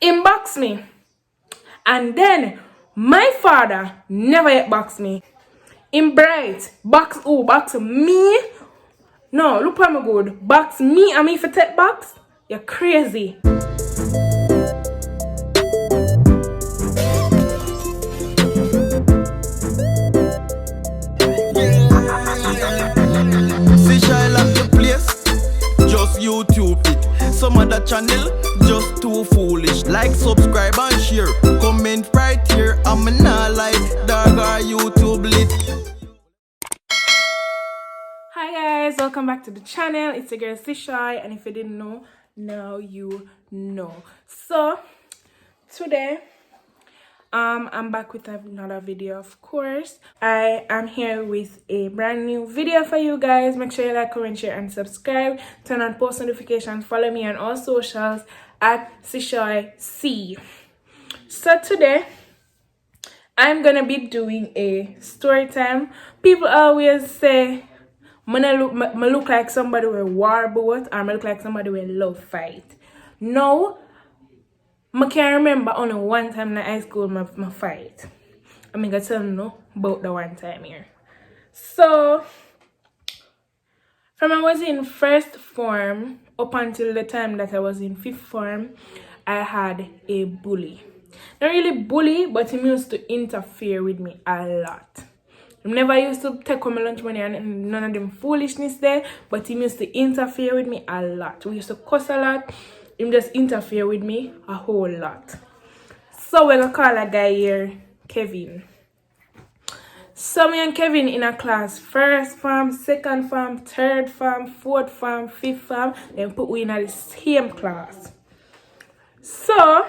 him box me. And then my father never yet box me. Him bright box who? Box me? No, look at me good. Box me and me for take box? You're crazy. Just YouTube it. Some other channel just too foolish. Like, subscribe and share. Comment right here. I'm not like dog or YouTube lit. Hi guys, welcome back to the channel. It's your girl Chesouye, and if you didn't know, now you know. So today I'm back with another video. Of course, I am here with a brand new video for you guys. Make sure you like, comment, share, and subscribe. Turn on post notifications. Follow me on all socials at Chesouye C. So today I'm gonna be doing a story time. People always say I look like somebody with war boat, or I look like somebody with love fight. No, I can't remember only one time in high school my fight. I'm gonna tell you about the one time here. So, from I was in first form up until the time that I was in fifth form, I had a bully. Not really bully, but he used to interfere with me a lot. I never used to take home my lunch money and none of them foolishness there, but he used to interfere with me a lot. We used to cuss a lot. He just interfere with me a whole lot. So we're gonna call a guy here Kevin. So me and Kevin in a class, first form, second form, third form, fourth form, fifth form, then put we in the same class. So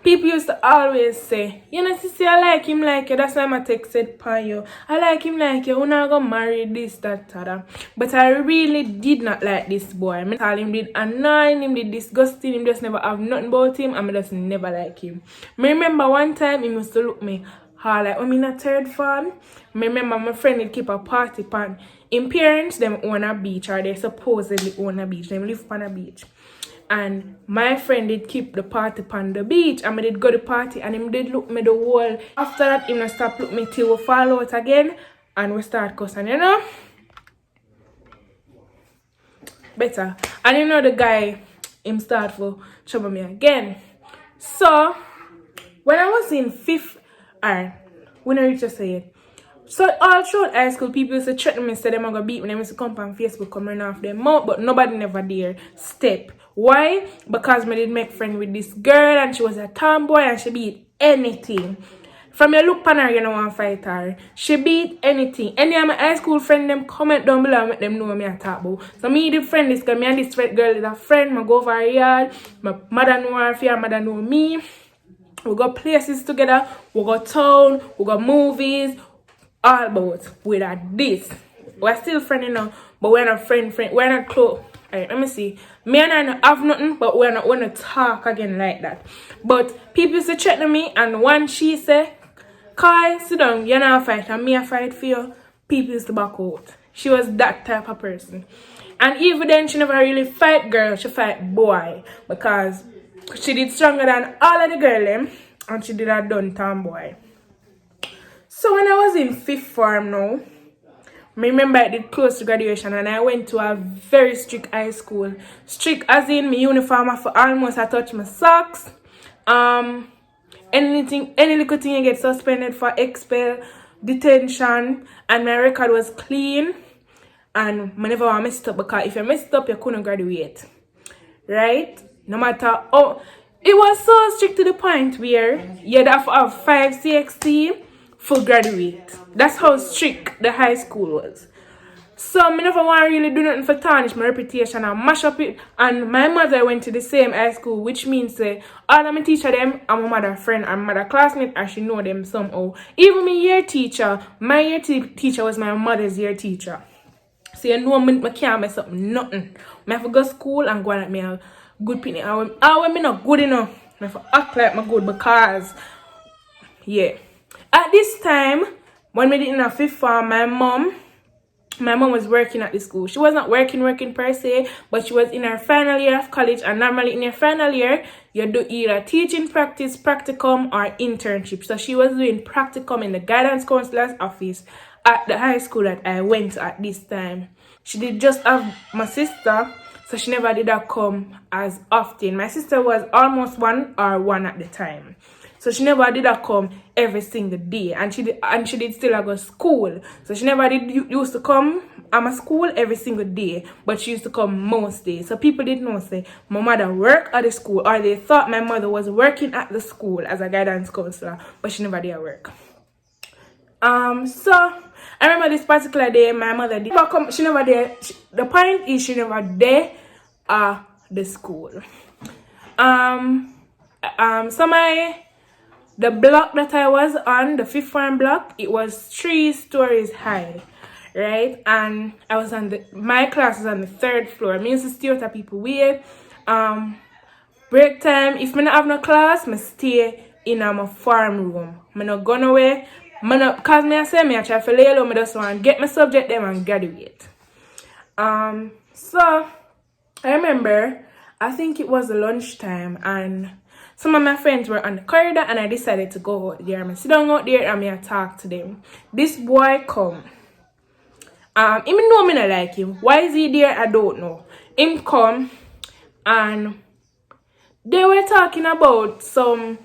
people used to always say, you know, sister, I like him like you. That's why my text said, pan you. I like him like you. We're not gonna marry this, that. But I really did not like this boy. I call him did annoying, him did disgusting, him just never have nothing about him, and I just never like him. I remember one time he used to look me hard like when I'm in a third form. I remember my friend would keep a party pan. In parents, them own a beach, or they supposedly own a beach. They live on a beach. And my friend did keep the party on the beach, and I did go to the party, and him did look me the whole. After that, him stop look me till we fall out again, and we start cussing, you know. Better. And you know the guy, him start for trouble me again. So when I was in fifth, when I just say it. So all throughout high school, people used to threaten me, say them gonna beat me, they used to come on Facebook, coming off their mouth, but nobody never dare step. Why? Because I did make friend with this girl, and she was a tomboy, and she beat anything. From your look on her, you know, want to fight her. She beat anything. Any of my high school friend, them comment down below and make them know what I talk about. So me the friend this girl, me and this girl is a friend. I go over her yard. My mother know her, her mother know me. We go places together. We go town. We go movies. All about with this. We're still friends now, but we're not friend. We're not close. Alright, let me see. Me and I don't have nothing, but we're not want to talk again like that. But people used to threaten me, and one she said, Kai, sit down, you're not a fight, and me a fight for you. People used to back out. She was that type of person. And even then, she never really fight girl, she fight boy. Because she did stronger than all of the girl them, and she did a done tomboy. So when I was in fifth form now, I remember I did close to graduation, and I went to a very strict high school. Strict as in my uniform for almost I touch my socks. Any little thing you get suspended for, expel, detention, and my record was clean. And I never want to mess it up, because if you messed up, you couldn't graduate. Right? No matter how. It was so strict to the point where you'd have to have 5 CXT for graduate. That's how strict the high school was. So I never want to really do nothing for tarnish my reputation and mash up it. And my mother went to the same high school, which means all of my teacher them are my mother friend and my mother classmate, and she know them somehow. Even my year teacher teacher was my mother's year teacher. So you know I can't mess up nothing. I have to go to school and go and me a good pitney. When me not good enough, I have to act like I'm good, because yeah. At this time, when we did in a fifth form, my mom my mom was working at the school. She was not working per se, but she was in her final year of college, and normally in your final year you do either teaching practice, practicum, or internship. So she was doing practicum in the guidance counselor's office at the high school that I went to at this time. She did just have my sister, so she never did that come as often. My sister was almost 1 at the time. So she never did come every single day, and she did still go to school. So she never used to come at my school every single day, but she used to come most days. So people didn't know say my mother worked at the school, or they thought my mother was working at the school as a guidance counselor, but she never did work. So I remember this particular day my mother did not come. She never did. The point is she never did at the school. The block that I was on, the 5th form block, it was 3 stories high, right? And I was on my class was on the 3rd floor. I used to stay with people weird. Break time, if I don't have no class, I stay in my farm room. I not go nowhere. Cause I try to lay low, I just want to get my subject them and graduate. So I remember, I think it was lunchtime, and some of my friends were on the corridor, and I decided to go out there. I sit down out there and I talk to them. This boy come. Even know me not like him. Why is he there? I don't know. Him come, and they were talking about some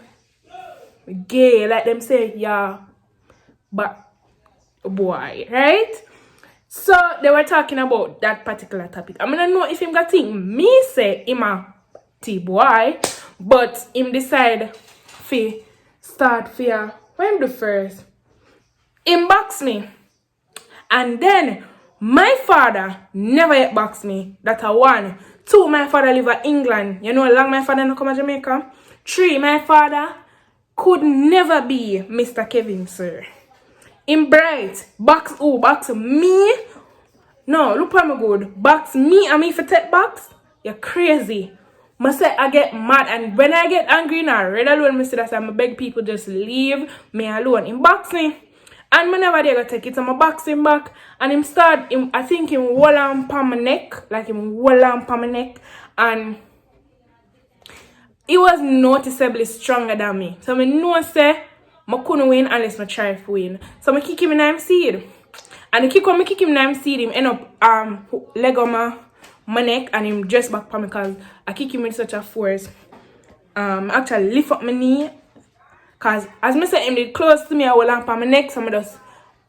gay, like them say, yeah, but boy, right? So they were talking about that particular topic. I don't know if him got think me say him a T-boy, but him decide fi start fear. When the first him box me, and then my father never yet box me. That's a 1. 2, my father live in England. You know how long my father no come to Jamaica. 3, my father could never be Mr. Kevin, sir. Him bright box who? Box me? No, look at me good. Box me and me for take box? You're crazy. I say I get mad, and when I get angry now, red alone, I say that I beg people just leave me alone. Him box me, and whenever they go take it, I'm box him back, and I think him hold on pa my neck, like him hold on pa my neck, and he was noticeably stronger than me. So I know say I couldn't win unless I try to win. So I kick him in the seed, and when I kick him in the seed, him end up leg on my neck, and him dress back for me because I kick him with such a force. Actually lift up my knee, because as I said him did close to me, I will lamp on my neck, so I just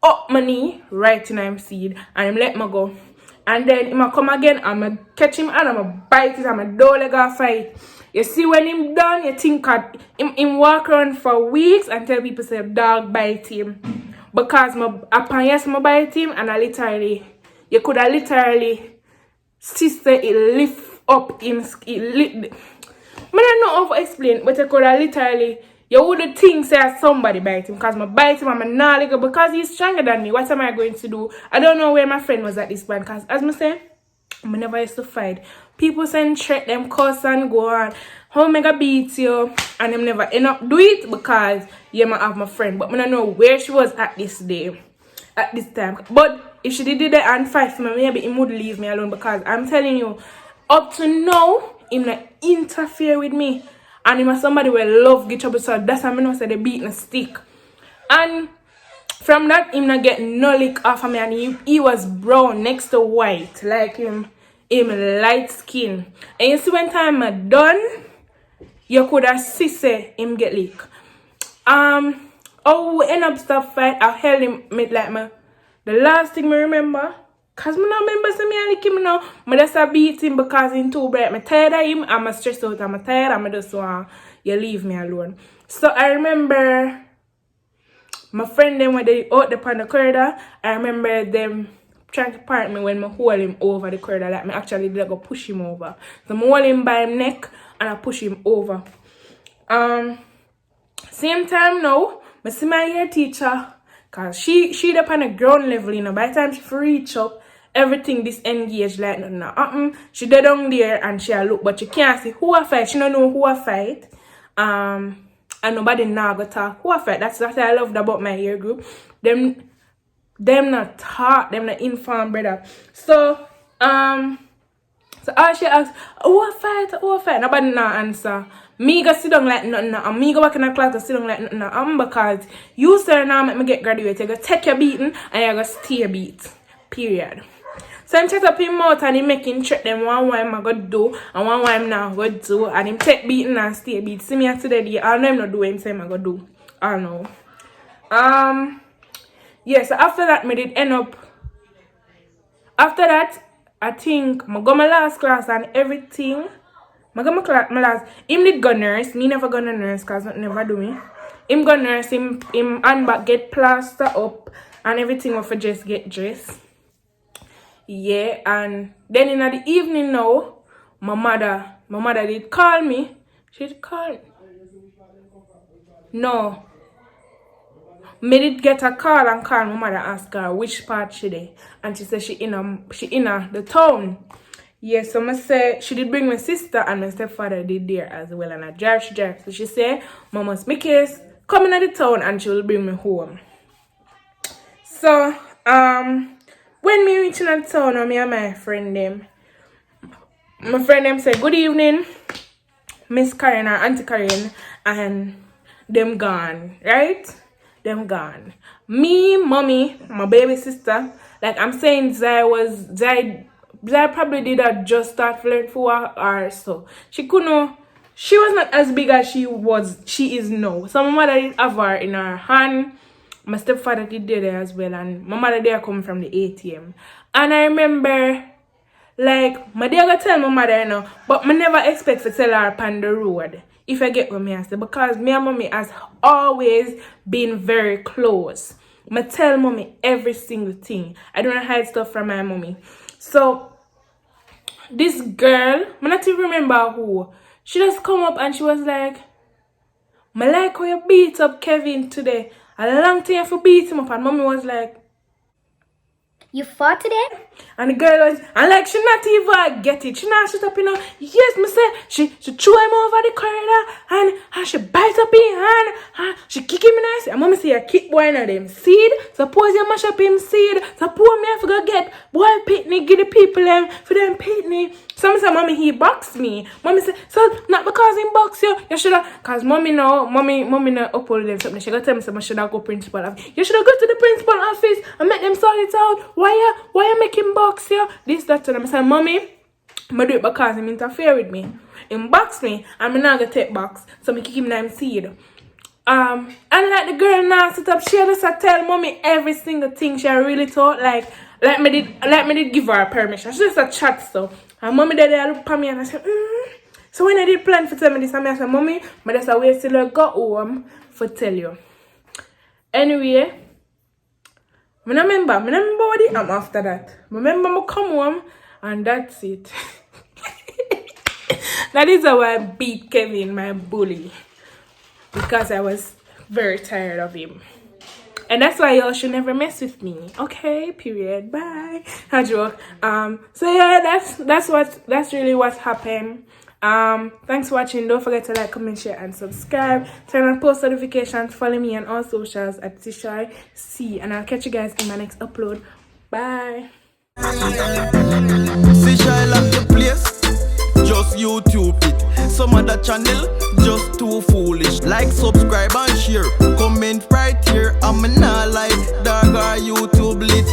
up my knee right in him seed, and him let me go. And then him come again, and I catch him and I bite it, and I don't let go fight. You see when him done, you think him walk around for weeks and tell people say dog bite him. Because I bite him, and you could have literally sister it lift up him, I don't know how to explain, but you could have literally, you would think say somebody bite him, because I bite him and I'm not like, because he's stronger than me. What am I going to do? I don't know where my friend was at this point, because as I say, I never used to fight. People send threat them, cuss and go on, how am I gonna beat you, and them never end up do it because you might have my friend. But I don't know where she was at this time. But if she did that and fight for me, maybe he would leave me alone, because I'm telling you, up to now, he not interfere with me. And he was somebody will love get trouble, so that's how I know say they beat a stick. And from that, him not get no lick off of me, and he was brown next to white, like him light skin. And you see when time I done, you could have see say him get lick. Oh, we end up stop fight. I held him like the last thing I remember, cause I don't remember say me and lick him now. I just beat him because he's too bright. I'm tired of him. I'm stressed out. I'm tired. I'm just want you leave me alone. So I remember my friend them when they out upon the corridor. I remember them trying to part me when I hold him over the corridor. Like me actually did go push him over. So I hold him by his neck and I push him over. Same time now, I see my hair teacher, cause she up on the ground level, you know. By the time she reach up, everything disengaged like nothing happen. She dead down there and she look, but she can't see who I fight. She don't know who I fight. And nobody now go talk who I fight. That's what I loved about my hair group. Them them not talk, them not inform, brother. So all she asked, who fight? Nobody not answer. Me go sit down like nothing, and me go back in the class go sit down like nothing, because you sir now make me get graduated. You go take your beating and you go stay beat. Period. So I'm chat up him out and he making check them one way I'm gonna do and one way I'm not gonna do, and him take beating and stay beat. See me at today, I know him not do what him say I'm gonna do. I know. Yeah, so after that me did end up. After that, I think I got my last class and everything. I got my last. Him did go nurse. Me never gonna nurse because that never do me. Him go nurse. Him and back get plaster up and everything of just get dressed. Yeah, and then in the evening now, my mother did call me. She did call. No. Me did get a call and call my mother, ask her which part she did, and she said she in the town. Yes, so I say she did bring my sister and my stepfather did there as well, and she drive. So she said, Mama's Mickey's coming to the town and she will bring me home. So when me reaching the town, me and my friend them, said good evening, Miss Karen or Auntie Karen, and them gone, right? Them gone. Me, mommy, my baby sister, like I'm saying, Zai probably did a just start flirt for her or so. She was not as big as she is now. So my mother did have her in her hand. My stepfather did there as well, and my mother there come from the ATM. And I remember, like, my dad got tell my mother, you know, but I never expect to tell her upon the road. If I get what me I say, because me and mommy has always been very close. I tell mommy every single thing. I don't hide stuff from my mommy. So this girl, I not even remember who, she just come up and she was like, I like how you beat up Kevin today. A long time for beat him up, and mommy was like, you fought today? And the girl was, and like, she not even get it. She not shut up, you know. Yes, me say, she threw him over the corridor, and she bite up his hand, and she kick him in the ass. And mommy say, a kick boy in them seed. Suppose you mash up him seed. Suppose me have to go get boy pitney, give the people them for them pitney. Some say, mommy, he boxed me. Mommy say, so not because he boxed you, you should have, because mommy now uphold them something. She got to tell me, so I should have go principal office. You should have go to the principal office and make them sort it out. Why you make him box you? This, that, and I said, mommy, I'm do it because he interfere with me. He box me, and I'm not going to take box. So I kick him in the seed. And like the girl now sit up, she just tell mommy every single thing she really thought, like me did give her permission. She just a chat stuff. And mommy did look at me and I said, So when I did plan for tell me this, I said, mommy, but that's a wait till I got home for tell you. Anyway, I remember what I am after that. I remember I come home and that's it. That is how I beat Kevin, my bully. Because I was very tired of him. And that's why y'all should never mess with me. Okay, period. Bye. I joke. So yeah, that's really what happened. Thanks for watching. Don't forget to like, comment, share, and subscribe. Turn on post notifications. Follow me on all socials at Chesouye C. And I'll catch you guys in my next upload. Bye. Chesouye lock the place, just YouTube it. Some other channel, just too foolish. Like, subscribe, and share. Comment right here. I'm not like dog or YouTube lit.